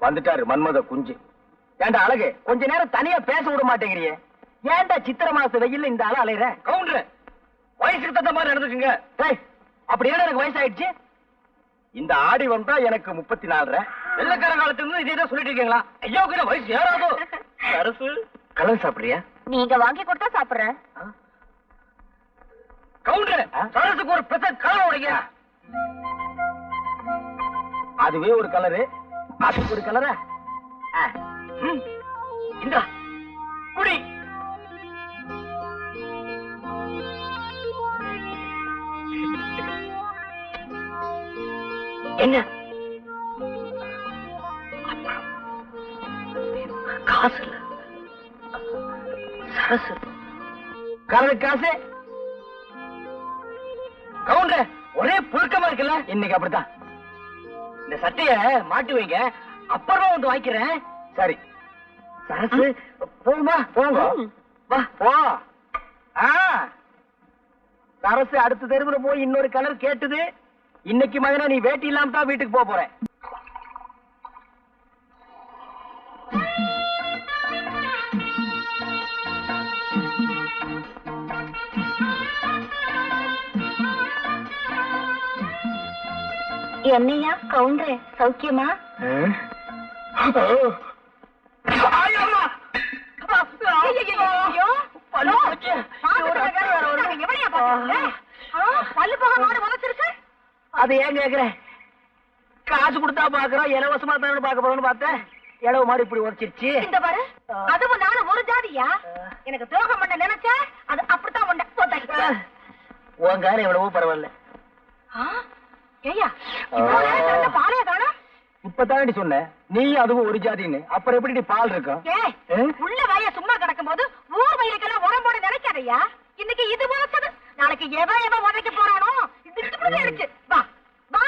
வந்துட்டாரு மன்மத குஞ்சு. ஏண்டா அழகு, கொஞ்ச நேரம் தனியா பேச விட மாட்டேங்கிறியே? ஏண்டா சித்திர மாச வெயில்ல இந்த ஆள அலையற? கவுண்டர், வயசுக்கு தகுந்த மாதிரி நடந்துக்குங்க. அப்படி ஏன்னா எனக்கு வயசாயிடுச்சு. இந்த ஆடி வந்தா எனக்கு 34. வெள்ளக்கார காலத்துல இதே தான் சொல்லிட்டு இருக்கீங்களா? ஐயோ, வயசு ஏறாதோ. சரசு, கலர் சாப்பிடுறியா?
நீங்க வாங்கி கொடுத்தா சாப்பிடுறேன்.
கவுண்டர், சரசுக்கு ஒரு பெசன் கலர் உடைங்க. அதுவே ஒரு கலரு, அதுக்கு ஒரு கலரா? இந்த குடி. என்ன காசு இல்ல. சரசு, கலர் காசு. கவுண்டர், ஒரே புழுக்கமா இருக்குல்ல? இன்னைக்கு அப்படித்தான். இந்த சட்டைய மாட்டி வைங்க, அப்புறமா வந்து வாங்கிக்கிறேன். சரி சரசு, போமா போங்க. வா போ. சரசு அடுத்த தெருவுல போய் இன்னொரு கலர் கேட்டுது. இன்னைக்கு மகனா நீ வேட்டி இல்லாம தான் வீட்டுக்கு போக போற.
என்னையா கவுண்டரே, சௌக்கியமா?
அது ஏன் கேக்குற? காசு கொடுத்தா பாக்குறோம், இலவசமா தான் பாக்க போறோம்னு பார்த்தேன். இளவு மாதிரி இப்படி உரைச்சிருச்சு.
இந்த பாரு, அதுவும் நானும் ஒரு ஜாதியா? எனக்கு துரோகம் பண்ண நினைச்ச அது அப்படித்தான் பண்ண.
உன் காலம் எவ்வளவோ பரவாயில்ல.
ஏய்யா, பாலைய காணோம்.
இப்பதானடி சொன்ன நீ அதுவும் ஒரு ஜாதின்னு, அப்புறம் எப்படி பால் இருக்கும்?
உள்ள வய சும்மா கிடக்கும் போது ஊர் வயலுக்கெல்லாம் உடம்போட நினைக்காதையா. இன்னைக்கு இது போச்சது, நாளைக்கு எவன் உதைக்க போறானோ. வா வா,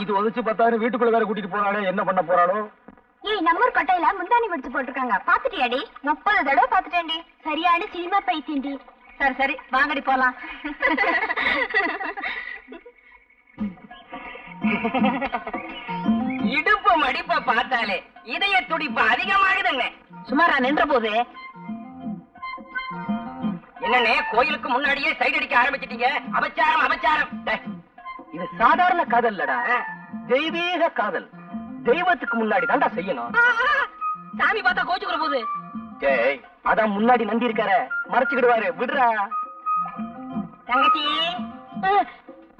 இது உதச்சு பார்த்தாரு. வீட்டுக்குள்ள வேற கூட்டிட்டு போறாளே, என்ன பண்ண போறாளோ?
ஏய், நம்மூர் கொட்டையில முந்தானி வச்சு போட்டிருக்காங்க, பாத்துட்டியாடி? 30 தடவை பாத்துட்டேன்டி. சரியான சினிமா பைத்தியண்டி. சரி சரி, வாங்கடி போலாம்.
இடுப்பு மடிப்ப பார்த்தாலே இதய துடிப்பு அதிகமாகுதுங்க. சுமாரா நின்ற போது என்னன்னே, கோயிலுக்கு முன்னாடியே சைடு அடிக்க ஆரம்பிச்சிட்டீங்க. அபச்சாரம் அபச்சாரம்.
இது சாதாரண காதல் இல்லடா, தெய்வீக காதல். தெய்வத்துக்கு முன்னாடி தான்டா செய்யணும்.
சாமி பார்த்தா கோச்சுக்கிற போது.
டேய், அதான் முன்னாடி நந்தி இருக்கார, மறைச்சுக்கிடுவாரு, விடுறா.
தங்கச்சி,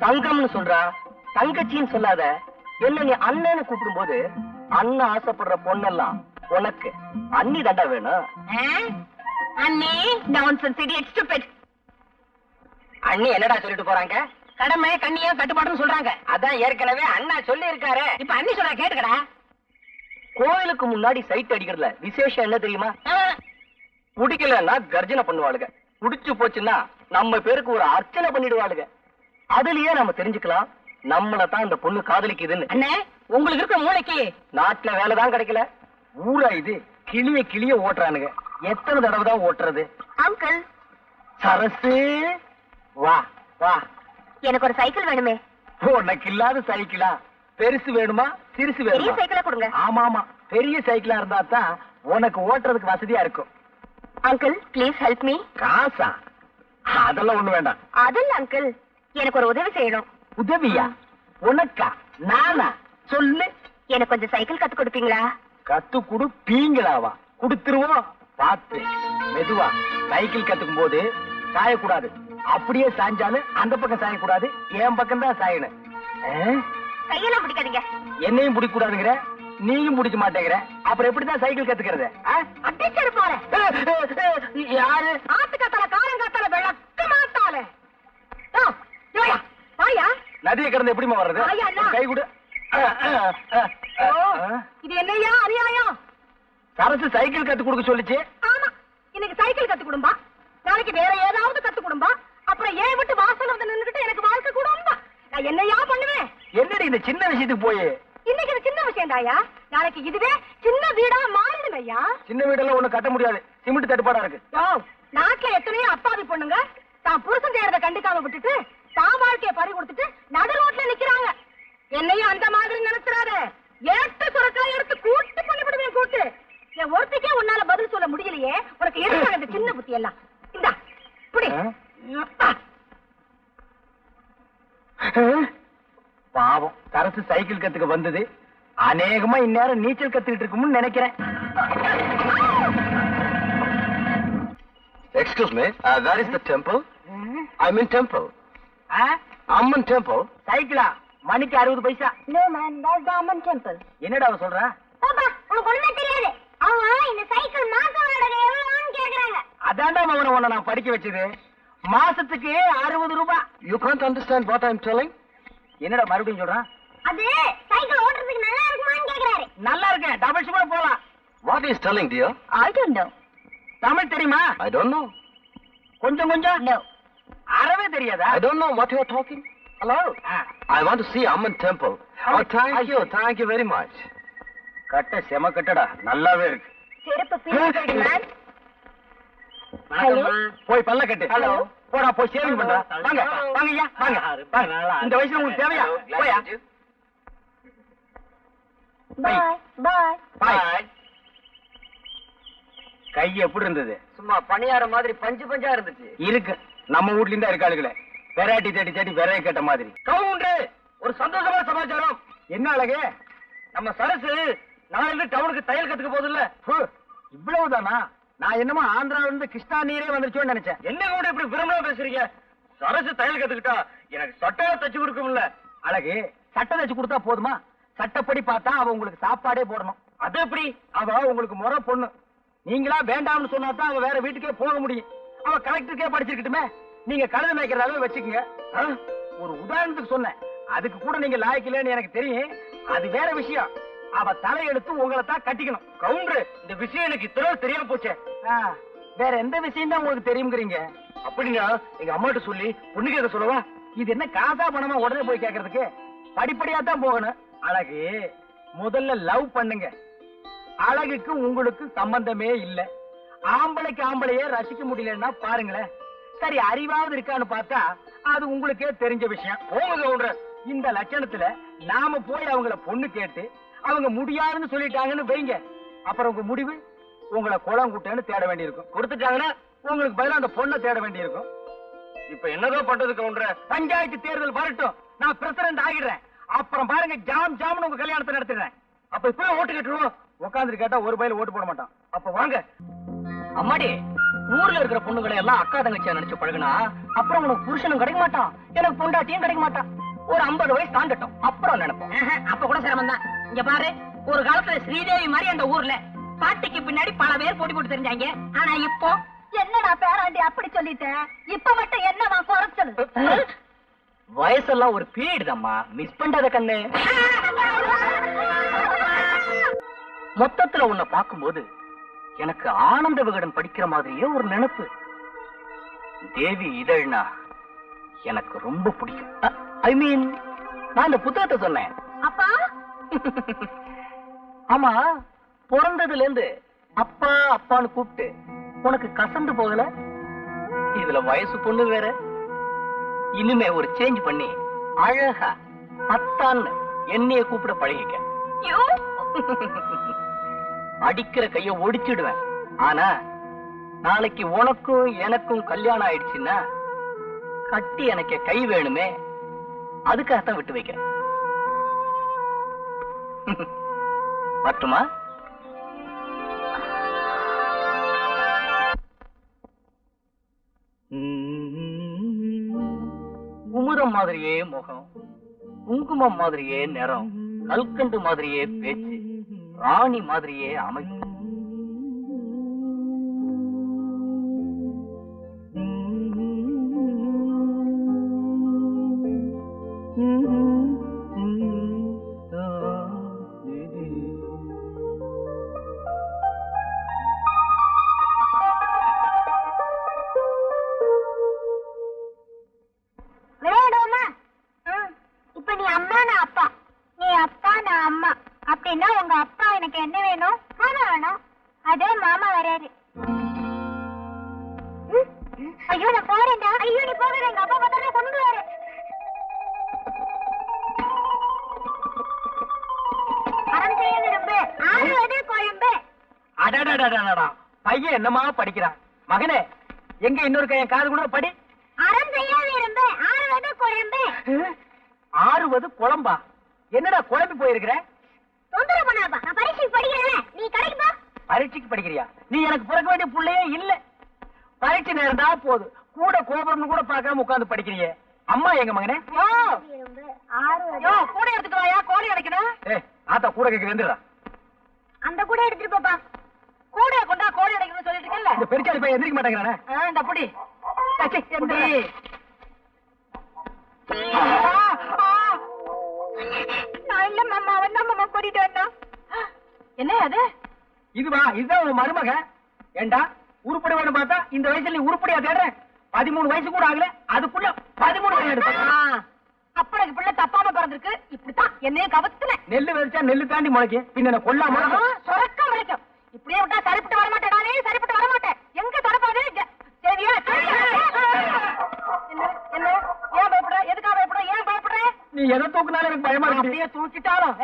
தங்கம்னு சொல்றா, தங்கச்சின்னு சொல்லாத. என்ன நீ அண்ணன்னு கூப்பிடும் போது அண்ணன் ஆசைப்படுற பொண்ணெல்லாம் உனக்கு அண்ணி தாண்டா வேணும்.
அண்ணே, நான்சென்ஸ் இடியட் ஸ்டூபிட்.
அண்ணி என்னடா சொல்லிட்டு போறாங்க? கடமை கண்ணியா கட்டுப்பாடுன்னு சொல்றாங்க. அதான் ஏற்கனவே அண்ணா சொல்லி இருக்காரு. இப்ப அண்ணி சொல்ற கேட்டுக்கடா.
கோயிலுக்கு முன்னாடி சைட் அடிக்கிறதுல விசேஷம் என்ன தெரியுமா? பிடிக்கலன்னா கர்ஜனை பண்ணுவாளுங்க. குடிச்சு போச்சுன்னா நம்ம பேருக்கு ஒரு அர்ச்சனை பண்ணிடுவாளுங்க. அதுலயே நம்ம தெரிஞ்சுக்கலாம் நம்மள தான் இந்த பொண்ணு காதலிக்குதுன்னு.
அண்ணே, உங்களுக்கு இருக்க மூளைக்கு
நாட்டுல வேலைதான் கிடைக்கல, ஊரா இது கிளிய கிளிய ஓட்டுறானுங்க. எத்தனை தடவை தான் ஓட்டுறது?
அங்கிள்,
சரசு வா வா.
எனக்கு ஒரு சைக்கிள் வேணுமே.
உனக்கு இல்லாத சைக்கிளா? பெருசு வேணுமா சிறுசு
பெரிய
வேணுமா?
சைக்கிளா கொடுங்க.
ஆமா ஆமா, பெரிய சைக்கிளா இருந்தா தான் உனக்கு ஓட்டுறதுக்கு வசதியா இருக்கும்.
Uncle, please help me.
காசா? அதெல்லாம் ஒண்ணு வேண்டாம்.
அதில்ல அங்கிள், எனக்கு ஒரு உதவி செய்யணும்.
உதவியா? உனக்கா? நானா? சொல்லு.
எனக்கு கொஞ்சம் சைக்கிள் கத்து கொடுப்பீங்களா?
கத்து குடுப்பீங்களாவா? குடுத்துருவோம். பார்த்து மெதுவா. சைக்கிள் கத்துக்கும் போது சாயக்கூடாது. அப்படியே சாஞ்சாலும் அந்த பக்கம் சாயக்கூடாது, என் பக்கம் தான் சாயணும்.
கையெல்லாம் பிடிக்காதீங்க.
என்னையும் பிடிக்க கூடாதுங்கிற, நீயும் பிடிக்க மாட்டேங்கிற, அப்புறம் எப்படிதான் சைக்கிள் கத்துக்கிறது?
அடிச்சது போறேன்.
யாரு?
ஆத்துக்காத்தால காரங்காத்தால விளக்க மாட்டாலே. வாயா.
நதியை கடந்து எப்படிமா வர்றது?
ஐயா, அண்ணா.
கை கொடு.
இது என்னையா அநியாயம்?
சரசு சைக்கிள் கத்து கொடுக்க சொல்லிச்சு.
ஆமா, இன்னைக்கு சைக்கிள் கத்து கொடும்பா, நாளைக்கு வேற ஏதாவது கத்து கொடும்பா, அப்புறம் ஏன் விட்டு வாசல் வந்து நின்னுகிட்டு எனக்கு வாழ்க்கை கொடும்பா. நான் என்னையா பண்ணுவேன்?
என்னடி இந்த சின்ன விஷயத்துக்கு போய்?
இன்னைக்கு இது சின்ன விஷயம் தாயா, நாளைக்கு இதுவே சின்ன வீடா மாறிடும் ஐயா.
சின்ன வீடெல்லாம் ஒண்ணு கட்ட முடியாது, சிமெண்ட் தட்டுப்பாடா இருக்கு.
நாட்டுல எத்தனையோ அப்பாவி பொண்ணுங்க தான் புருஷன் செய்யறத கண்டிக்காம விட்டுட்டு தான் வாழ்க்கைய பறி கொடுத்துட்டு நடு ரோட்ல நிக்கிறாங்க. என்னையும் அந்த மாதிரி நினைச்சிடாத. ஏட்டு சுரக்கெல்லாம் எடுத்து கூட்டு பண்ணிவிடுவேன். கூட்டு என் ஒருத்திக்கே உன்னால பதில் சொல்ல முடியலையே, உனக்கு எடுத்தாங்க இந்த சின்ன புத்தி எல்லாம். இந்தா புடி.
பாவம், சரசு சைக்கிள் கத்துக்க வந்தது அநேகமா இந்நேரம் நீச்சல் கத்துக்கிட்டு இருக்கும்னு நினைக்கிறேன். Excuse me, that is the temple. I'm in temple. Amman temple.
சைக்கிளா? மணிக்கு 60 பைசா.
No man, that's the Amman temple.
என்னடா அவ சொல்றா?
பாப்பா, உனக்கு ஒண்ணுமே தெரியாது. அவங்க இந்த சைக்கிள் மாச வாடகை எவ்வளவுன்னு கேக்குறாங்க.
அதான்டா மவன உன்னை நான் படிக்க வச்சது. மாசத்துக்கு 60 ரூபாய்.
You can't understand what I'm telling?
என்னடா மறுபடியும் சொல்றான்?
அது சைக்கிள் ஓட்டுறதுக்கு நல்லா இருக்குமான்னு கேக்குறாரு.
நல்லா இருக்கேன், டபுள் சும்மா போலாம்.
What is telling, dear?
I don't know.
Tamil தெரியுமா?
I don't know.
கொஞ்சம் கொஞ்சம்.
No.
அறவே தெரியாதா?
I don't know what you are talking. Hello? I want to see Amman temple. Oh, thank you very much.
கட்ட செம கட்டடா, நல்லாவே இருக்கு.
செருப்பு பீஸ் மேன்.
போய் பல்ல கட்டு.
Hello.
போடா, போய் சேவிங் பண்றா. வாங்க வாங்க ஐயா, வாங்க வாங்க. இந்த வயசுல உங்களுக்கு தேவையா? போயா.
Bye. Bye.
பாய். கை எப்படி இருந்தது?
சும்மா பணியார மாதிரி பஞ்சு பஞ்சா இருந்துச்சு.
இருக்கு, நம்ம வீட்ல இருந்தா இருக்காளுகளே. வெரைட்டி தேடி தேடி விரைய கேட்ட மாதிரி. கவுண்டரு, ஒரு சந்தோஷமான சமாச்சாரம். என்ன அழகு? நம்ம சரசு நாளைக்கு டவுனுக்கு தையல் கத்துக்க போகுது இல்ல? இவ்வளவுதானா? நான் என்னமோ ஆந்திரால இருந்து கிருஷ்ணா நீரே வந்துருச்சோன்னு நினைச்சேன். என்ன கூட இப்படி விரும்பலாம் பேசுறீங்க? சரசு தையல் கத்துக்கிட்டா எனக்கு சட்டையை தச்சு கொடுக்கும்ல. அழகு, சட்டை தச்சு கொடுத்தா போதுமா? சட்டப்படி பார்த்தா அவ உங்களுக்கு சாப்பாடே போடணும். அது எப்படி? அவ உங்களுக்கு முறை பொண்ணு. நீங்களா வேண்டாம்னு சொன்னா தான் அவ வேற வீட்டுக்கே போக முடியும். அவ கலெக்டருக்கே படிச்சிருக்கட்டுமே. நீங்க கழுத மேய்க்கிறதாவே வச்சுக்கோங்க. ஒரு உதாரணத்துக்கு சொன்னேன், அதுக்கு கூட நீங்க லாய்க்கலன்னு எனக்கு தெரியும். அது வேற விஷயம். அவ தலையெடுத்து உங்களை தான் கட்டிக்கணும். கவுண்டரு, இந்த விஷயம் எனக்கு இத்தனை தெரியாம போச்சே. வேற எந்த விஷயம் தான் உங்களுக்கு தெரியுங்கிறீங்க? அப்படின்னா எங்க அம்மாட்ட சொல்லி பொண்ணு கேட்க சொல்லவா? இது என்ன காசா பணமா உடனே போய் கேட்கறதுக்கு? படிப்படியா தான் போகணும். அழகு, முதல்ல லவ் பண்ணுங்க. அழகுக்கு உங்களுக்கு சம்பந்தமே இல்ல. ஆம்பளைக்கு ஆம்பளையே ரசிக்க முடியலன்னா பாருங்களேன். சரி, அறிவாவது இருக்கான்னு பார்த்தா அது உங்களுக்கே தெரிஞ்ச விஷயம். போங்க கவுண்டர், இந்த லட்சணத்துல நாம போய் அவங்கள பொண்ணு கேட்டு அவங்க முடியாதுன்னு சொல்லிட்டாங்கன்னு வைங்க, அப்புறம் உங்க முடிவு உங்களை குளம் குட்டேன்னு தேட வேண்டியிருக்கும். கொடுத்துட்டாங்கன்னா உங்களுக்கு பதிலா அந்த பொண்ணை தேட வேண்டியிருக்கும். இப்ப என்னதான் பண்றது கவுண்டர்? பஞ்சாயத்து தேர்தல் வரட்டும், நான் பிரசிடண்ட் ஆகிடுறேன். அப்புறம் பாருங்க, ஜாம் ஜாம்னு உங்க கல்யாணத்தை நடத்துறேன். அப்ப இப்பவே ஓட்டு கேட்டுருவோம். உட்காந்துட்டு கேட்டா ஒரு பையில ஓட்டு போட மாட்டான். அப்ப வாங்க.
அம்மாடி, ஊர்ல இருக்கிற பொண்ணுங்களை எல்லாம் அக்கா தங்கச்சியா நினைச்சு பழகுனா அப்புறம் உனக்கு புருஷனும் கிடைக்க மாட்டான், எனக்கு பொண்டாட்டியும் கிடைக்க மாட்டான். ஒரு 50 வயசு தாண்டட்டும், அப்புறம் நினைப்போம்.
அப்ப கூட சிரமம் தான். இங்க பாரு, ஒரு காலத்துல ஸ்ரீதேவி மாதிரி அந்த ஊர்ல பாட்டிக்கு பின்னாடி பல பேர் போட்டி போட்டு தெரிஞ்சாங்க. ஆனா இப்போ
என்னடா பேராண்டி அப்படி சொல்லிட்டேன்? இப்ப மட்டும் என்னவா குறைச்சது?
வயசெல்லாம் ஒரு பீரியட் தான்மா, மிஸ் பண்றத கண்ணு. மொத்தத்துல உன்னை பார்க்கும்போது எனக்கு ஆனந்த விகடன் படிக்கிற மாதிரியே ஒரு நினைப்பு. தேவி இதழ்னா எனக்கு ரொம்ப பிடிக்கும். ஐ மீன் நான் இந்த புத்தகத்தை சொன்னேன்.
அப்பா
ஆமா, பிறந்ததுல இருந்து அப்பா அப்பான்னு கூப்பிட்டு உனக்கு கசந்து போகல? இதுல வயசு பொண்ணு வேற. இனிமே ஒரு சேஞ்ச் பண்ணி அழகா அத்தான்னு என்னைய கூப்பிட பழகிக்க. அடிக்கிற கைய ஒடிச்சிடுவேன். ஆனா நாளைக்கு உனக்கும் எனக்கும் கல்யாணம் ஆயிடுச்சுன்னா கட்டி எனக்கு கை வேணுமே, அதுக்காகத்தான் விட்டு வைக்கிறேன். பட்டுமா? குமுதம் மாதிரியே முகம், குங்குமம் மாதிரியே நிறம், கல்கண்டு மாதிரியே பேச்சு, ராணி மாதிரியே அமைப்பு.
விளையாடுவோமா? இப்ப நீ அம்மா நான் அப்பா, நீ அப்பா நான் அம்மா. அப்படின்னா உங்க அப்பா எனக்கு என்ன வேணும்? மாமா வேணும். அதே மாமா வராரு. ஐயோ நான் போறேன்டா. ஐயோ நீ போகிற, எங்க அப்பா பார்த்தா கொண்டுடுவாரு. அறம் செய்ய விரும்பு, ஆறுவது குழம்பு.
அடடடடடடா, பையன் என்னமா படிக்கிறான். மகனே, எங்க இன்னொரு கையன் காது கூட படி.
அறம் செய்ய விரும்பு, ஆறுவது குழம்பு.
ஆறுவது குழம்பா? என்னடா குழம்பி போயிருக்கிற?
தொந்தரவு பண்ணாதப்பா, நான் பரீட்சைக்கு படிக்கிறேன். நீ கடைக்கு போ.
பரீட்சைக்கு படிக்கிறியா? நீ எனக்கு பிறக்க வேண்டிய புள்ளையே இல்ல. பரீட்சை நேரம் தான் போது, கூட கோபுரம்னு கூட பார்க்காம உட்கார்ந்து படிக்கிறியே. அம்மா எங்க மகனே?
விரும்பு, ஆறுவது.
கூட எடுத்துட்டு வாயா, கோழி அடைக்கணும். ஆத்தா கூட கேட்க வந்துடுறா.
அந்த கூட எடுத்துட்டு போப்பா.
கூட கொண்டா கோழி அடைக்கணும்னு சொல்லிட்டு இருக்கல. இந்த பெருச்சாளி பையன் எந்திரிக்க மாட்டேங்கிறானே. இந்த புடி.
நான் இல்ல மாமா, அவன் தான் மாமா கூட்டிட்டு வந்தான்.
என்ன அது? இதுவா? இதுதான் உன் மருமக? ஏண்டா உருப்படி வேணும் பார்த்தா இந்த வயசுல நீ உருப்படியா தேடுற? 13 வயசு கூட ஆகல, அதுக்குள்ள 13 எடுத்த. அப்பனுக்கு பிள்ளை தப்பாம பிறந்திருக்கு. இப்படித்தான் என்னைய கவத்துல. நெல்லு வெறிச்சா நெல்லு தாண்டி முளைக்கும். பின்ன கொல்லாம சொரக்க முளைக்கும். இப்படியே விட்டா சரிப்பட்டு வரமாட்டேன். நானே சரிப்பட்டு வரமாட்டேன். எங்க தொடப்பாது? சரியா? என்ன என்ன? ஏன் பயப்பட? எதுக்காக பயப்பட? ஏன் பயப்படுற? நீ எதை தூக்குனாலும் எனக்கு பயமா இருக்கு. அப்படியே தூக்கிட்டாலும்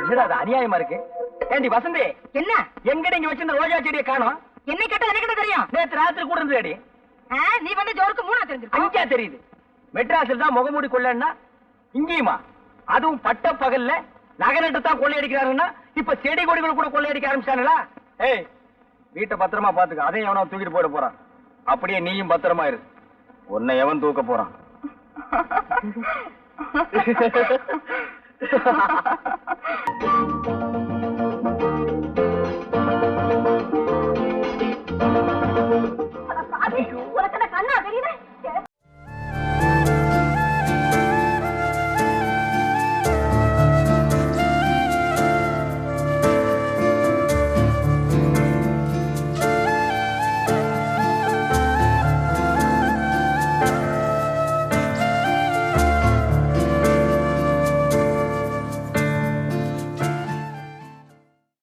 என்னடா அது அநியாயமா இருக்கு. ஏண்டி வசந்தி, என்ன எங்க நீங்க வச்சிருந்த ரோஜா செடியை காணோம்? என்ன கேட்டா எனக்கு தெரியும். நேத்து ராத்திரி கூட இருந்தது. நீ வந்து ஜோருக்கு 3 தெரிஞ்சு 5 தெரியுது. மெட்ராஸில் தான் முகமூடி கொள்ளன்னா இங்கேயுமா? அதுவும் பட்ட பகல்ல நகரட்டு தான் கொள்ளையடிக்கிறாருன்னா இப்ப செடி கொடிகள் கூட கொள்ளையடிக்க ஆரம்பிச்சாங்களா? ஏய், வீட்டை பத்திரமா பாத்துக்க. அதையும் எவனோ தூக்கிட்டு போயிட போறான். அப்படியே நீயும் பத்திரமா இரு. உன்னை எவன் தூக்க போறான்?